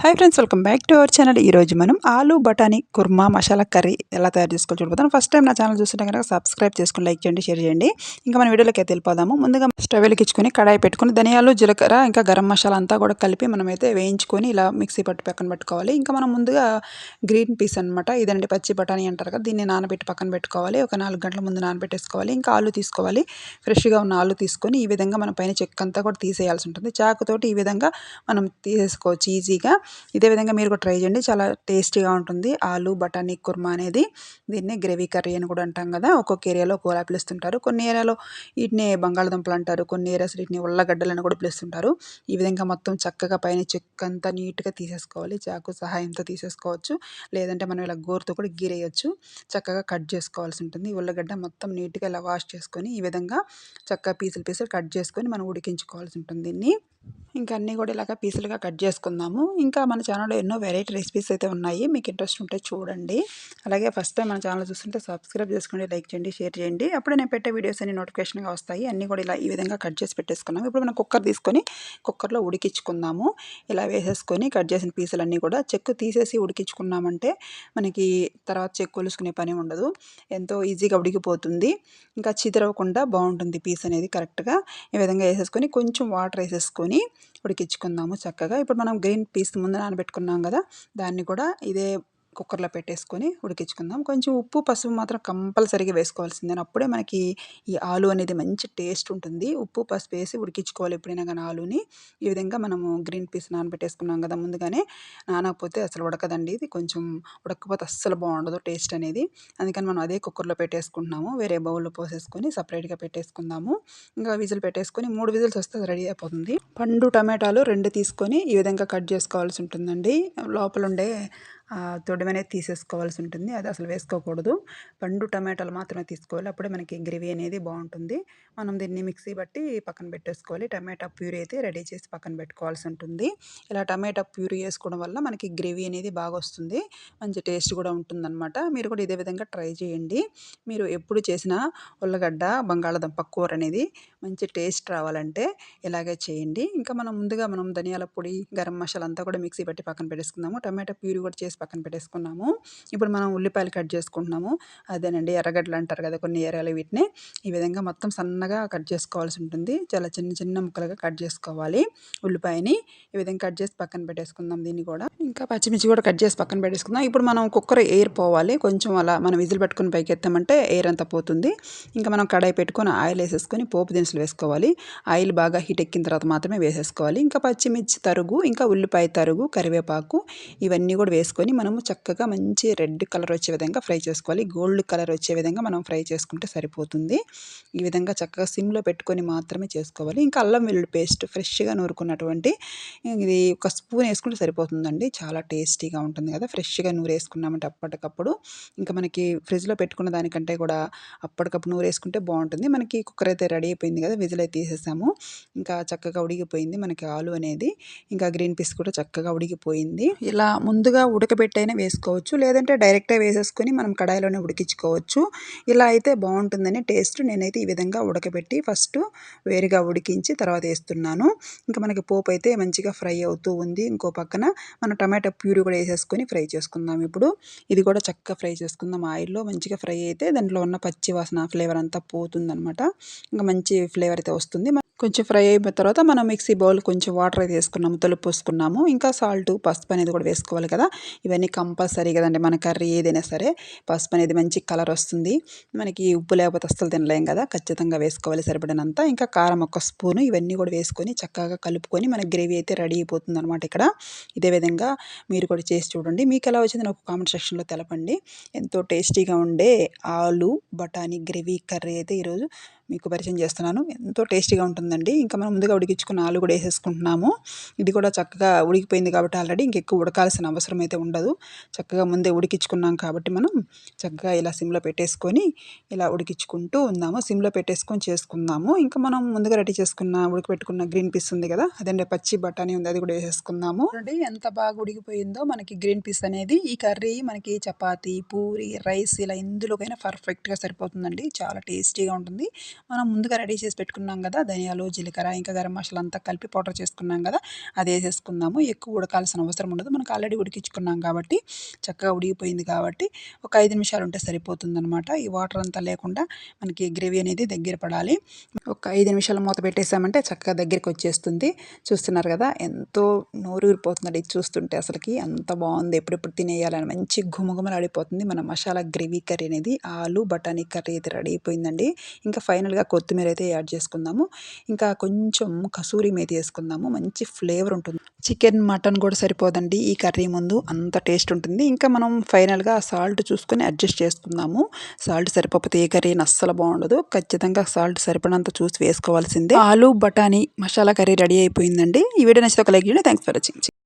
Hi friends, welcome back to our channel. ఈరోజు మనం ఆలు బఠానీ కుర్మా మసాలా కర్రీ ఎలా తయారు చేసుకోవాలి చూడబోతాం. ఫస్ట్ టైం నా ఛానల్ చూస్తుంటే కనుక సబ్స్క్రైబ్ చేసుకుని లైక్ చేయండి, షేర్ చేయండి. ఇంకా మన వీడియోలోకి అయితే వెళ్ళిపోదాము. ముందుగా స్టవ్ వెలిగించుకొని కడాయి పెట్టుకుని ధనియాలు, జీలకర్ర ఇంకా గరం మసాలా అంతా కూడా కలిపి మనమైతే వేయించుకొని ఇలా మిక్సీ పట్టు పక్కన పెట్టుకోవాలి. ఇంకా మనం ముందుగా గ్రీన్ పీస్ అనమాట, ఇదండి పచ్చి బఠానీ అంటారు కదా, దీన్ని నానబెట్టి పక్కన పెట్టుకోవాలి. ఒక 4 గంటల ముందు నానబెట్టేసుకోవాలి. ఇంకా ఆలు తీసుకోవాలి, ఫ్రెష్గా ఉన్న ఆలు తీసుకొని ఈ విధంగా మనం పైన చెక్కంతా కూడా తీసేయాల్సి ఉంటుంది. చాకుతోటి ఈ విధంగా మనం తీసేసుకోవచ్చు ఈజీగా. ఇదే విధంగా మీరు కూడా ట్రై చేయండి, చాలా టేస్టీగా ఉంటుంది ఆలు బఠానీ కుర్మా అనేది. దీన్ని గ్రేవీ కర్రీ అని కూడా అంటాం కదా, ఒక్కొక్క ఏరియాలో ఒక్కోలా పిలుస్తుంటారు. కొన్ని ఏరియాలో వీటిని బంగాళదుంపలు అంటారు, కొన్ని ఏరియాస్ వీటిని ఉల్లగడ్డలు అని కూడా పిలుస్తుంటారు. ఈ విధంగా మొత్తం చక్కగా పైన చెక్కంతా నీట్గా తీసేసుకోవాలి, చాకు సహాయంతో తీసేసుకోవచ్చు, లేదంటే మనం ఇలా గోరుతో కూడా గీరేయచ్చు. చక్కగా కట్ చేసుకోవాల్సి ఉంటుంది. ఉల్లగడ్డ మొత్తం నీట్గా ఇలా వాష్ చేసుకొని ఈ విధంగా చక్కగా పీసులు కట్ చేసుకొని మనం ఉడికించుకోవాల్సి ఉంటుంది దీన్ని. ఇంకా అన్నీ కూడా ఇలాగ పీసులుగా కట్ చేసుకుందాము. ఇంకా మన ఛానల్లో ఎన్నో వెరైటీ రెసిపీస్ అయితే ఉన్నాయి, మీకు ఇంట్రెస్ట్ ఉంటే చూడండి. అలాగే ఫస్ట్ టైం మన ఛానల్ చూస్తుంటే సబ్స్క్రైబ్ చేసుకోండి, లైక్ చేయండి, షేర్ చేయండి. అప్పుడే నేను పెట్టే వీడియోస్ అన్ని నోటిఫికేషన్గా వస్తాయి. అన్నీ కూడా ఇలా ఈ విధంగా కట్ చేసి పెట్టేసుకున్నాము. ఇప్పుడు మనం కుక్కర్ తీసుకొని కుక్కర్లో ఉడికించుకుందాము. ఇలా వేసేసుకొని కట్ చేసిన పీసులన్నీ కూడా చెక్కు తీసేసి ఉడికించుకున్నామంటే మనకి తర్వాత చెక్కు ఒలుసుకునే పని ఉండదు, ఎంతో ఈజీగా ఉడికిపోతుంది. ఇంకా చిదరవకుండా బాగుంటుంది పీస్ అనేది కరెక్ట్గా. ఈ విధంగా వేసేసుకొని కొంచెం వాటర్ వేసేసుకొని ఉడికించుకుందాము చక్కగా. ఇప్పుడు మనం గ్రీన్ పీస్ ముందు నానబెట్టుకున్నాం కదా, దాన్ని కూడా ఇదే కుక్కర్లో పెట్టేసుకొని ఉడికించుకుందాం. కొంచెం ఉప్పు పసుపు మాత్రం కంపల్సరీగా వేసుకోవాల్సిందే, అప్పుడే మనకి ఈ ఆలు అనేది మంచి టేస్ట్ ఉంటుంది. ఉప్పు పసుపు వేసి ఉడికించుకోవాలి ఎప్పుడైనా కానీ ఆలుని. ఈ విధంగా మనము గ్రీన్ పీస్ నానబెట్టేసుకున్నాం కదా ముందుగానే, నానకపోతే అసలు ఉడకదండి, ఇది కొంచెం ఉడకపోతే అస్సలు బాగుండదు టేస్ట్ అనేది. అందుకని మనం అదే కుక్కర్లో పెట్టేసుకుంటున్నాము, వేరే బౌల్లో పోసేసుకొని సపరేట్గా పెట్టేసుకుందాము. ఇంకా విజిల్ పెట్టేసుకొని 3 విజిల్స్ వస్తే అది రెడీ అయిపోతుంది. పండు టమాటాలు 2 తీసుకొని ఈ విధంగా కట్ చేసుకోవాల్సి ఉంటుందండి. లోపల ఉండే తొడిమ అనేది తీసేసుకోవాల్సి ఉంటుంది, అది అసలు వేసుకోకూడదు. పండు టమాటాలు మాత్రమే తీసుకోవాలి, అప్పుడే మనకి గ్రేవీ అనేది బాగుంటుంది. మనం దీన్ని మిక్సీ బట్టి పక్కన పెట్టేసుకోవాలి. టమాటా ప్యూరీ అయితే రెడీ చేసి పక్కన పెట్టుకోవాల్సి ఉంటుంది. ఇలా టమాటా ప్యూరీ వేసుకోవడం వల్ల మనకి గ్రేవీ అనేది బాగా వస్తుంది, మంచి టేస్ట్ కూడా ఉంటుందన్నమాట. మీరు కూడా ఇదే విధంగా ట్రై చేయండి. మీరు ఎప్పుడు చేసినా ఉల్లగడ్డ బంగాళదుంప కూర అనేది మంచి టేస్ట్ రావాలంటే ఇలాగే చేయండి. ఇంకా మనం ధనియాల పొడి, గరం మసాలా అంతా కూడా మిక్సీ పట్టి పక్కన పెట్టేసుకుందాము. టమాటా ప్యూరీ కూడా చేసి పక్కన పెట్టేసుకున్నాము. ఇప్పుడు మనం ఉల్లిపాయలు కట్ చేసుకుంటున్నాము. అదేనండి ఎర్రగడ్డలు అంటారు కదా కొన్ని ఏరియాలో వీటిని. ఈ విధంగా మొత్తం సన్నగా కట్ చేసుకోవాల్సి ఉంటుంది, చాలా చిన్న చిన్న ముక్కలుగా కట్ చేసుకోవాలి ఉల్లిపాయని. ఈ విధంగా కట్ చేసి పక్కన పెట్టేసుకుందాం దీన్ని కూడా. ఇంకా పచ్చిమిర్చి కూడా కట్ చేసి పక్కన పెట్టేసుకుందాం. ఇప్పుడు మనం కుక్కర్ ఎయిర్ పోవాలి, కొంచెం అలా మనం విజిల్ పెట్టుకుని పైకి ఎత్తామంటే ఎయిర్ అంతా పోతుంది. ఇంకా మనం కడాయి పెట్టుకొని ఆయిల్ వేసేసుకొని పోపు దినుసులు వేసుకోవాలి. ఆయిల్ బాగా హీట్ ఎక్కిన తర్వాత మాత్రమే వేసేసుకోవాలి. ఇంకా పచ్చిమిర్చి తరుగు, ఇంకా ఉల్లిపాయ తరుగు, కరివేపాకు ఇవన్నీ కూడా వేసుకొని మనము చక్కగా మంచి రెడ్ కలర్ వచ్చే విధంగా ఫ్రై చేసుకోవాలి. గోల్డ్ కలర్ వచ్చే విధంగా మనం ఫ్రై చేసుకుంటే సరిపోతుంది. ఈ విధంగా చక్కగా సిమ్లో పెట్టుకొని మాత్రమే చేసుకోవాలి. ఇంకా అల్లం వెల్లుల్లి పేస్ట్ ఫ్రెష్గా నూరుకున్నటువంటి ఇది ఒక స్పూన్ వేసుకుంటే సరిపోతుందండి, చాలా టేస్టీగా ఉంటుంది కదా ఫ్రెష్గా నూరేసుకున్నామంటే అప్పటికప్పుడు. ఇంకా మనకి ఫ్రిడ్జ్లో పెట్టుకున్న దానికంటే కూడా అప్పటికప్పుడు నూరేసుకుంటే బాగుంటుంది. మనకి కుక్కర్ అయితే రెడీ అయిపోయింది కదా, విజిల్ అయితే తీసేసాము. ఇంకా చక్కగా ఉడికిపోయింది మనకి ఆలు అనేది. ఇంకా గ్రీన్ పీస్ కూడా చక్కగా ఉడికిపోయింది. ఇలా ముందుగా ఉడకబెట్టైనా వేసుకోవచ్చు, లేదంటే డైరెక్ట్గా వేసేసుకొని మనం కడాయిలోనే ఉడికించుకోవచ్చు. ఇలా అయితే బాగుంటుందని టేస్ట్. నేనైతే ఈ విధంగా ఉడకబెట్టి ఫస్ట్ వేరుగా ఉడికించి తర్వాత వేస్తున్నాను. ఇంకా మనకి పోపు అయితే మంచిగా ఫ్రై అవుతూ ఉంది. ఇంకో పక్కన మనం టమాటా ప్యూరీ కూడా వేసేసుకొని ఫ్రై చేసుకుందాం. ఇప్పుడు ఇది కూడా చక్కగా ఫ్రై చేసుకుందాం ఆయిల్లో. మంచిగా ఫ్రై అయితే దాంట్లో ఉన్న పచ్చి వాసన ఫ్లేవర్ అంతా పోతుందనమాట. ఇంకా మంచి ఫ్లేవర్ అయితే వస్తుంది. కొంచెం ఫ్రై అయిపోయిన తర్వాత మనం మిక్సీ బౌల్ కొంచెం వాటర్ అయితే వేసుకున్నాము, తొలుపు పోసుకున్నాము. ఇంకా సాల్ట్, పసుపు అనేది కూడా వేసుకోవాలి కదా, ఇవన్నీ కంపల్సరీ కదండి మన కర్రీ ఏదైనా సరే. పసుపు అనేది మంచి కలర్ వస్తుంది, మనకి ఉప్పు లేకపోతే అస్సలు తినలేం కదా, ఖచ్చితంగా వేసుకోవాలి సరిపడినంత. ఇంకా కారం 1 స్పూను, ఇవన్నీ కూడా వేసుకొని చక్కగా కలుపుకొని మన గ్రేవీ అయితే రెడీ అయిపోతుంది అనమాట ఇక్కడ. ఇదే విధంగా మీరు కూడా చేసి చూడండి. మీకు ఎలా వచ్చింది నాకు కామెంట్ సెక్షన్లో తెలపండి. ఎంతో టేస్టీగా ఉండే ఆలు బఠానీ గ్రేవీ కర్రీ అయితే ఈరోజు మీకు పరిచయం చేస్తున్నాను. ఎంతో టేస్టీగా ఉంటుందండి. ఇంకా మనం ముందుగా ఉడికించుకున్న ఆలు కూడా వేసేసుకుంటున్నాము. ఇది కూడా చక్కగా ఉడికిపోయింది కాబట్టి ఆల్రెడీ ఇంకెక్కువ ఉడకాల్సిన అవసరం అయితే ఉండదు. చక్కగా ముందే ఉడికించుకున్నాం కాబట్టి మనం చక్కగా ఇలా సిమ్లో పెట్టేసుకొని ఇలా ఉడికించుకుంటూ ఉందాము. సిమ్లో పెట్టేసుకొని చేసుకుందాము. ఇంకా మనం ముందుగా రెడీ చేసుకున్న ఉడకపెట్టుకున్న గ్రీన్ పీస్ ఉంది కదా, అదండి పచ్చి బఠానీ ఉంది, అది కూడా వేసేసుకుందాము. చూడండి ఎంత బాగా ఉడికిపోయిందో మనకి గ్రీన్ పీస్ అనేది. ఈ కర్రీ మనకి చపాతీ, పూరి, రైస్ ఇలా ఇందులోకైనా పర్ఫెక్ట్గా సరిపోతుందండి, చాలా టేస్టీగా ఉంటుంది. మనం ముందుగా రెడీ చేసి పెట్టుకున్నాం కదా ధనియాలు, జీలకర్ర ఇంకా గరం మసాలా అంతా కలిపి పౌడర్ చేసుకున్నాం కదా, అది వేసేసుకుందాము. ఎక్కువ ఉడకాల్సిన అవసరం ఉండదు, మనకు ఆల్రెడీ ఉడికించుకున్నాం కాబట్టి చక్కగా ఉడికిపోయింది కాబట్టి ఒక 5 నిమిషాలు ఉంటే సరిపోతుందనమాట. ఈ వాటర్ అంతా లేకుండా మనకి గ్రేవీ అనేది దగ్గర పడాలి. ఒక 5 నిమిషాలు మూత పెట్టేసామంటే చక్కగా దగ్గరికి వచ్చేస్తుంది. చూస్తున్నారు కదా ఎంతో నోరూరిపోతుంది ఇది చూస్తుంటే, అసలుకి అంత బాగుంది. ఎప్పుడెప్పుడు తినేయాలని మంచి ఘుమఘుమలాడిపోతుంది మన మసాలా గ్రేవీ కర్రీ అనేది. ఆలు బఠానీ కర్రీ అయితే రెడీ అయిపోయిందండి. ఇంకా ఫైనల్గా కొత్తిమీర అయితే యాడ్ చేసుకుందాము. ఇంకా కొంచెం కసూరి మేతి వేసుకుందాము, మంచి ఫ్లేవర్ ఉంటుంది. చికెన్ మటన్ కూడా సరిపోదండి ఈ కర్రీ ముందు, అంత టేస్ట్ ఉంటుంది. ఇంకా మనం ఫైనల్గా సాల్ట్ చూసుకొని అడ్జస్ట్ చేసుకుందాము. సాల్ట్ సరిపోతే ఏ కర్రీ అస్సలు బాగుండదు. ఖచ్చితంగా సాల్ట్ సరిపడినంత చూసి వేసుకోవాల్సిందే. ఆలు బఠానీ మసాలా కర్రీ రెడీ అయిపోయిందండి. ఈ వీడియో నచ్చితే ఒక లైక్ చేయండి. Thanks for watching.